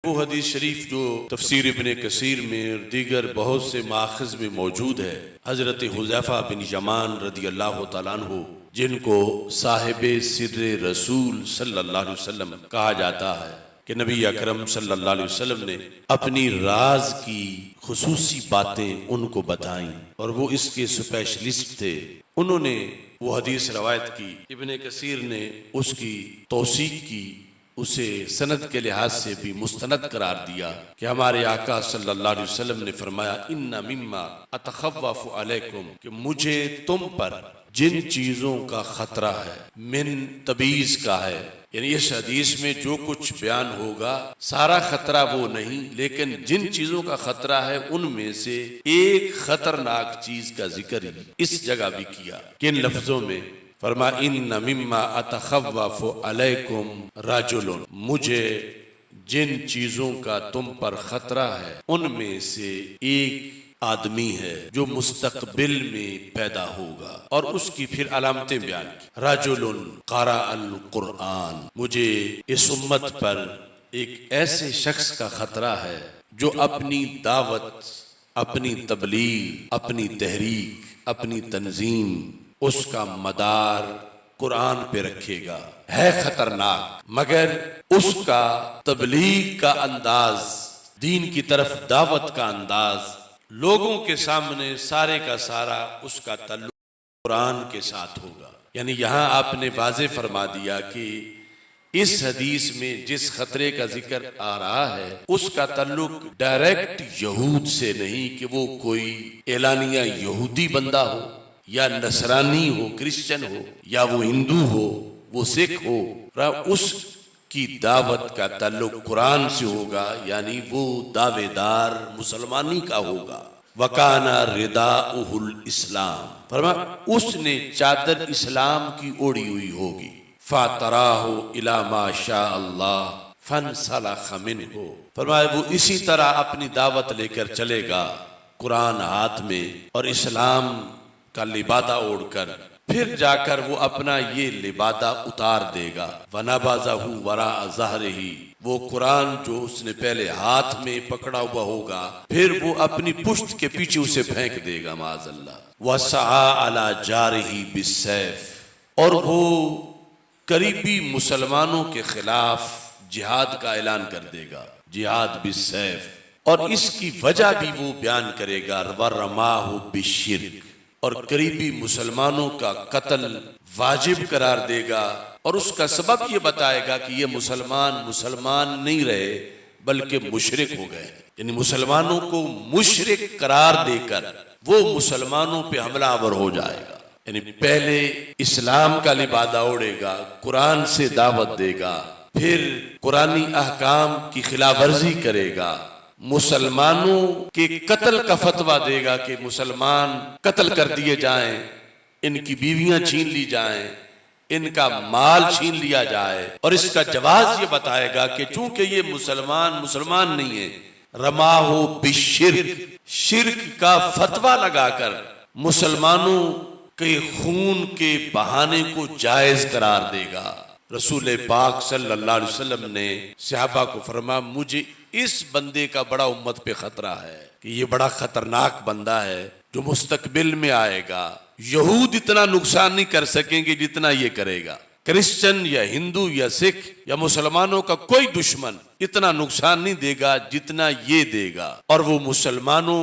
वो हदीस शरीफ जो तफसीर इब्ने कसीर में और दीगर बहुत से माखज़ में मौजूद है, हज़रत हुज़ैफ़ा बिन यमान रदी अल्लाह तआला अन्हु जिनको साहिबे सिर्रे रसूल सल्लल्लाहु अलैहि वसल्लम कहा जाता है कि नबी अकरम सल्लल्लाहु अलैहि वसल्लम ने अपनी राज की खुसूसी बातें उनको बताईं और वो इसके स्पेशलिस्ट थे। उन्होंने वो हदीस रवायत की, इब्ने कसीर ने उसकी तौसीक की, उसे सनद के लिहाज से भी मुस्तनद करार दिया कि हमारे आका सल्लल्लाहु अलैहि वसल्लम ने फरमाया, इन्ना मिम्मा अतखव्वफु अलैकुम, कि मुझे तुम पर जिन चीजों का खतरा है, मिन तबीज का है, यानी इस हदीस में जो कुछ बयान होगा सारा खतरा वो नहीं, लेकिन जिन चीजों का खतरा है उनमें से एक खतरनाक चीज का जिक्र इस जगह भी किया। किन लफ्जों में? फरमा इन्ना मिम्मा अतखव्वफु अलैकुम रजुलुन, मुझे जिन चीजों का तुम पर खतरा है उनमें से एक आदमी है जो मुस्तकबिल में पैदा होगा, और उसकी फिर अलामतें बयान की। रजुलुन क़रा अल कुरआन, मुझे इस उम्मत पर एक ऐसे शख्स का खतरा है जो अपनी दावत, अपनी तबलीग, अपनी तहरीक, अपनी तंजीम, उसका मदार कुरान पे रखेगा। है खतरनाक, मगर उसका तबलीग का अंदाज, दीन की तरफ दावत का अंदाज, लोगों के सामने सारे का सारा उसका तल्लुक कुरान के साथ होगा। यानी यहां आपने वाज़े फरमा दिया कि इस हदीस में जिस खतरे का जिक्र आ रहा है उसका तल्लुक डायरेक्ट यहूद से नहीं कि वो कोई एलानिया यहूदी बंदा हो या नसरानी हो, क्रिश्चियन हो, या वो हिंदू हो, वो सिख हो, उसकी दावत का ताल्लुक कुरान से होगा, यानी वो दावेदार मुसलमानी का होगा। वकाना रिदाउहुल इस्लाम, फरमा उसने चादर इस्लाम की ओढ़ी हुई होगी। फातराहु इला मा शा अल्लाह फनसलख मिन्हु, फरमाया वो इसी तरह अपनी दावत लेकर चलेगा कुरान हाथ में और इस्लाम का लिबादा ओढ़कर, फिर जाकर वो अपना ये लिबादा उतार देगा। वनबाज़हु वरा ज़हरिही, वो कुरान जो उसने पहले हाथ में पकड़ा हुआ होगा फिर वो अपनी पुश्त के पीछे उसे फेंक देगा माज़अल्लाह। वसआ अला जारिही बिस्सैफ, और वो करीबी मुसलमानों के खिलाफ जिहाद का ऐलान कर देगा, जिहाद बिस्सैफ, और इसकी वजह भी वो बयान करेगा। वरमाहु बिश्शिर्क, और करीबी मुसलमानों का कत्ल वाजिब करार देगा, और उसका सबब ये बताएगा कि ये मुसलमान नहीं रहे बल्कि मुशरिक हो गए। यानी मुसलमानों को मुशरिक करार देकर वो मुसलमानों पे हमलावर हो जाएगा। यानी पहले इस्लाम का लिबादा ओढ़ेगा, कुरान से दावत देगा, फिर कुरानी अहकाम की खिलाफ वर्जी करेगा, मुसलमानों के कत्ल का फतवा देगा कि मुसलमान कत्ल कर दिए जाएं, इनकी बीवियां छीन ली जाएं, इनका माल छीन लिया जाए, और इसका जवाब ये बताएगा कि चूंकि ये मुसलमान नहीं है, रमाहो बिशिर्क, शिर्क का फतवा लगाकर मुसलमानों के खून के बहाने को जायज करार देगा। रसूल पाक सल्लल्लाहु अलैहि वसल्लम ने सहाबा को फरमा, मुझे इस बंदे का बड़ा उम्मत पे खतरा है कि ये बड़ा खतरनाक बंदा है जो मुस्तकबिल में आएगा। यहूद इतना नुकसान नहीं कर सकेंगे जितना ये करेगा, क्रिश्चियन या हिंदू या सिख या मुसलमानों का कोई दुश्मन इतना नुकसान नहीं देगा जितना ये देगा। और वो मुसलमानों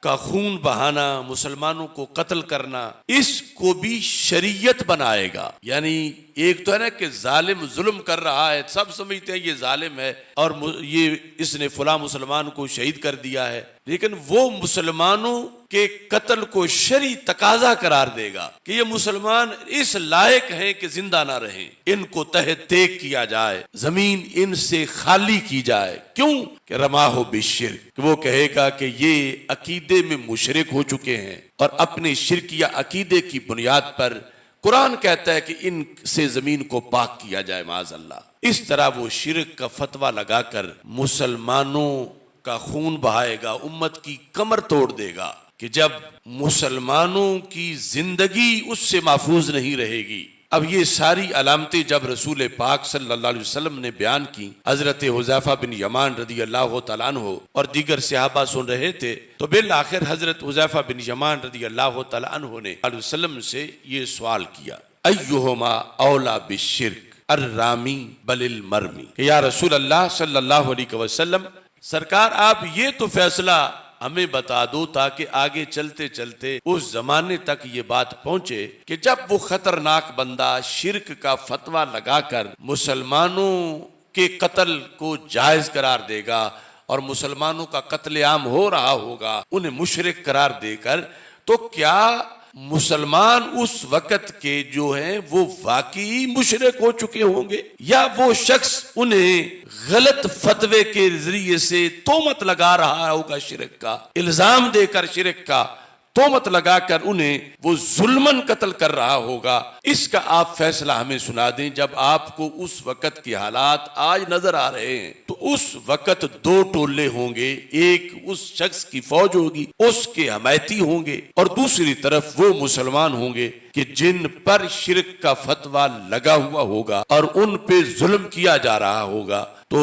का खून बहाना, मुसलमानों को कत्ल करना, इसको भी शरीयत बनाएगा। यानी एक तो है ना कि जालिम जुल्म कर रहा है, सब समझते हैं ये जालिम है और ये इसने फला मुसलमान को शहीद कर दिया है, लेकिन वो मुसलमानों के कत्ल को शरी तकाजा करार देगा कि ये मुसलमान इस लायक हैं कि जिंदा ना रहें, इनको तहे तेग किया जाए, जमीन इनसे खाली की जाए। क्यों? कि रमाहो बिशिर्क, वो कहेगा कि ये अकीदे में मुशरिक हो चुके हैं और अपने शिर्क या अकीदे की बुनियाद पर कुरान कहता है कि इनसे जमीन को पाक किया जाए माज़अल्लाह। इस तरह वो शिर्क का फतवा लगाकर मुसलमानों का खून बहाएगा, उम्मत की कमर तोड़ देगा कि जब मुसलमानों की जिंदगी उससे महफूज नहीं रहेगी अब ये सारी अलामतें जब रसूल पाक सल्लल्लाहु अलैहि वसल्लम ने बयान की, हजरत हुज़ैफा बिन यमान रदी अल्लाह तआला अन्हु और दीगर सहाबा सुन रहे थे, तो बिल आखिर हजरत हुज़ैफा बिन यमान रदी अल्लाह तआला अन्हु ने वसल्लम से ये सवाल किया, अय्युहुमा औला बिश्शिर्क अर्रामी बलिल मरमी, या रसूल अल्लाह सल्लल्लाहु अलैहि वसल्लम, सरकार आप ये तो फैसला हमें बता दो ताकि आगे चलते चलते उस जमाने तक ये बात पहुंचे कि जब वो खतरनाक बंदा शिर्क का फतवा लगाकर मुसलमानों के कत्ल को जायज करार देगा और मुसलमानों का कत्लेआम हो रहा होगा उन्हें मुशरिक करार देकर, तो क्या मुसलमान उस वक़्त के जो हैं वो वाकई मुशरिक हो चुके होंगे, या वो शख्स उन्हें गलत फतवे के जरिए से तोमत लगा रहा होगा, शिरक का इल्जाम देकर, शिरक का तोमत लगाकर उन्हें वो जुल्मन कत्ल कर रहा होगा। इसका आप फैसला हमें सुना दें। जब आपको उस वक़्त के हालात आज नजर आ रहे हैं, तो उस वक़्त दो टोले होंगे, एक उस शख्स की फौज होगी, उसके हमायती होंगे, और दूसरी तरफ वो मुसलमान होंगे कि जिन पर शिरक का फतवा लगा हुआ होगा और उन पे जुल्म किया जा रहा होगा। तो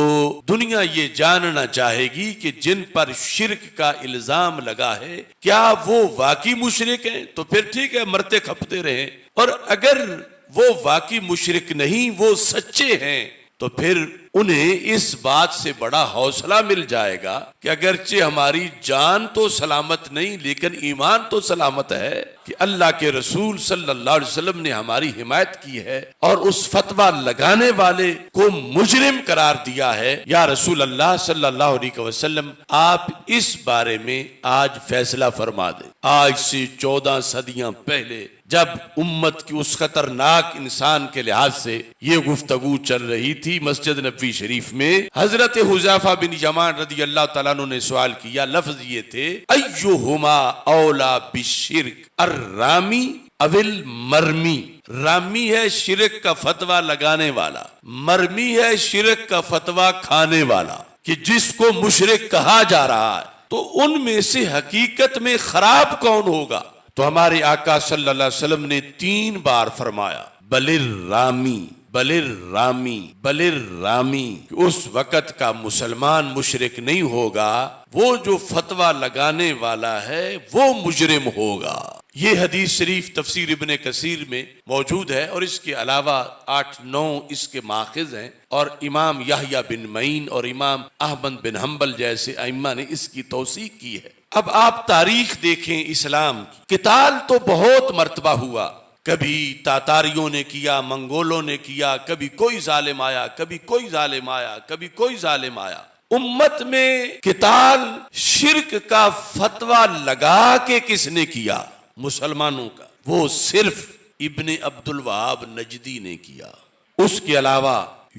दुनिया ये जानना चाहेगी कि जिन पर शिरक का इल्जाम लगा है क्या वो वाकई मुशरिक हैं, तो फिर ठीक है, मरते खपते रहें, और अगर वो वाकई मुशरिक नहीं, वो सच्चे हैं, तो फिर उन्हें इस बात से बड़ा हौसला मिल जाएगा कि अगरचे हमारी जान तो सलामत नहीं लेकिन ईमान तो सलामत है, कि अल्लाह के रसूल सल्लल्लाहु अलैहि वसल्लम ने हमारी हिमायत की है और उस फतवा लगाने वाले को मुजरिम करार दिया है। या रसूल अल्लाह सल्लल्लाहु अलैहि वसल्लम, आप इस बारे में आज फैसला फरमा दें। आज से 14 सदियां पहले जब उम्मत की उस खतरनाक इंसान के लिहाज से ये गुफ्तगू चल रही थी, मस्जिद नबवी शरीफ में हजरत हुज़ैफा बिन यमान रदी अल्लाह तआला अन्हु ने सवाल किया। लफ्ज ये थे, अय्युहुमा औला बिश्शिर्क अर्रामी अविल मरमी। रामी है शिरक का फतवा लगाने वाला, मरमी है शिरक का फतवा खाने वाला, कि जिसको मुशरिक कहा जा रहा है, तो उनमें से हकीकत में खराब कौन होगा? तो हमारे आका सल्लल्लाहु अलैहि वसल्लम ने 3 बार फरमाया, बलिर रामी, बलिर रामी, बलिर रामी। उस वक़्त का मुसलमान मुशरिक नहीं होगा, वो जो फतवा लगाने वाला है वो मुजरिम होगा। ये हदीस शरीफ तफसीर इब्ने कसीर में मौजूद है, और इसके अलावा 8-9 इसके माखिज हैं, और इमाम याहया बिन मईन और इमाम अहमद बिन हम्बल जैसे अइम्मा ने इसकी तौसीक की है। अब आप तारीख देखें इस्लाम की, किताल तो बहुत मर्तबा हुआ, कभी तातारियों ने किया, मंगोलों ने किया, कभी कोई जालिम आया, कभी कोई जालिम आया, कभी कोई जालिम आया। उम्मत में किताल शिर्क का फतवा लगा के किसने किया? मुसलमानों का, वो सिर्फ इब्ने अब्दुल वहाब नजदी ने किया। उसके अलावा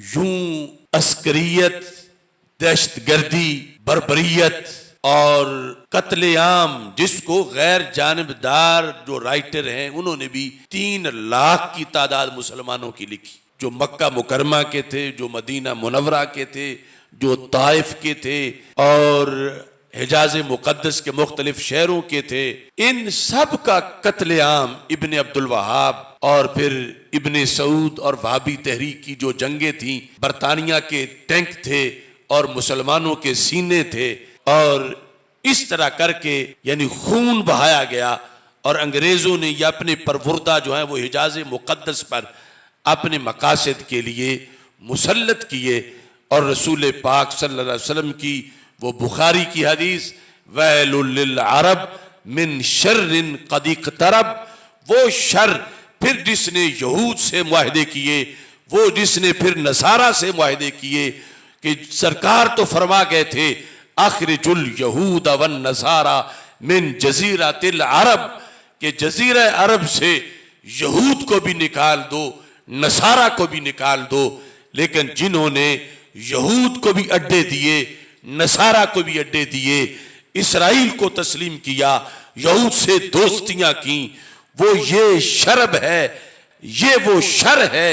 यूं अस्करियत, दहशतगर्दी, बर्बरियत और कत्लेआम, जिसको गैर जानिबदार जो राइटर हैं उन्होंने भी 3 लाख की तादाद मुसलमानों की लिखी, जो मक्का मुकरमा के थे, जो मदीना मुनव्वरा के थे, जो ताइफ के थे और हिजाज मुकद्दस के मुख्तलिफ शहरों के थे। इन सब का कत्लेआम इब्ने अब्दुल वहाब और फिर इब्ने सऊद और वहाबी तहरीक की जो जंगें थी, बरतानिया के टैंक थे और मुसलमानों के सीने थे, और इस तरह करके यानी खून बहाया गया, और अंग्रेजों ने ये अपने परवुर्दा जो है वो हिजाज मुकद्दस पर अपने मकासद के लिए मुसल्लत किए। और रसूल पाक सल्लल्लाहु अलैहि वसल्लम की वो बुखारी की हदीस, वैलुल लिल अरब मिन शर्रिन कद इक़तरब, वो शर फिर जिसने यहूद से मुआहदे किए, वो जिसने फिर नसारा से मुआहदे किए, कि सरकार तो फरमा गए थे अखरिजुल यहूद वन नसारा मिन जजीरतिल अरब, के जजीरा अरब से यहूद को भी निकाल दो, नसारा को भी निकाल दो। लेकिन जिन्होंने यहूद को भी अड्डे दिए, नसारा को भी अड्डे दिए, इसराइल को तस्लीम किया, यहूद से दोस्तियां की, वो ये शर्ब है, ये वो शर है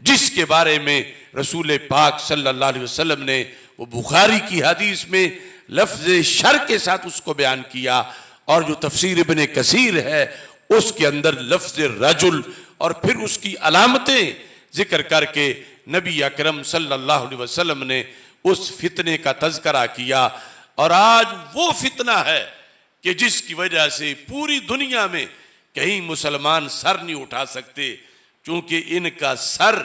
जिसके बारे में रसूल पाक सल्लल्लाहु अलैहि वसल्लम ने वो बुखारी की हदीस में लफ्ज़ शर के साथ उसको बयान किया। और जो तफसीर इब्ने कसीर है उसके अंदर लफ्ज़ रजुल और फिर उसकी अलामतें जिक्र करके नबी अकरम सल्लल्लाहु अलैहि वसल्लम ने उस फितने का तज़किरा किया। और आज वो फितना है कि जिसकी वजह से पूरी दुनिया में कहीं मुसलमान सर नहीं उठा सकते, क्योंकि इनका सर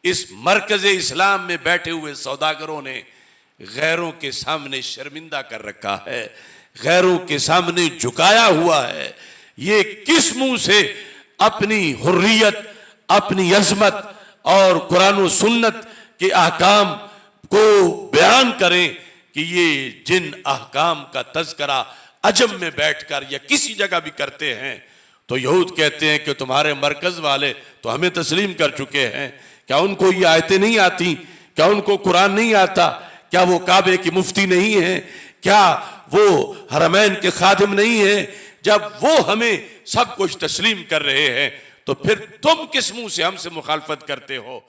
इस मरकज़ इस्लाम में बैठे हुए सौदागरों ने गैरों के सामने शर्मिंदा कर रखा है, गैरों के सामने झुकाया हुआ है। ये किस मुंह से अपनी हुर्रियत, अपनी अज़मत और कुरान व सुन्नत के अहकाम को बयान करें कि ये जिन अहकाम का तज़किरा अजम में बैठकर या किसी जगह भी करते हैं तो यहूद कहते हैं कि तुम्हारे मरकज़ वाले तो हमें तस्लीम कर चुके हैं। क्या उनको ये आयतें नहीं आती? क्या उनको कुरान नहीं आता? क्या वो काबे की मुफ्ती नहीं है? क्या वो हरमैन के खादिम नहीं है? जब वो हमें सब कुछ तस्लीम कर रहे हैं तो फिर तुम किस मुंह से हमसे मुखालफत करते हो?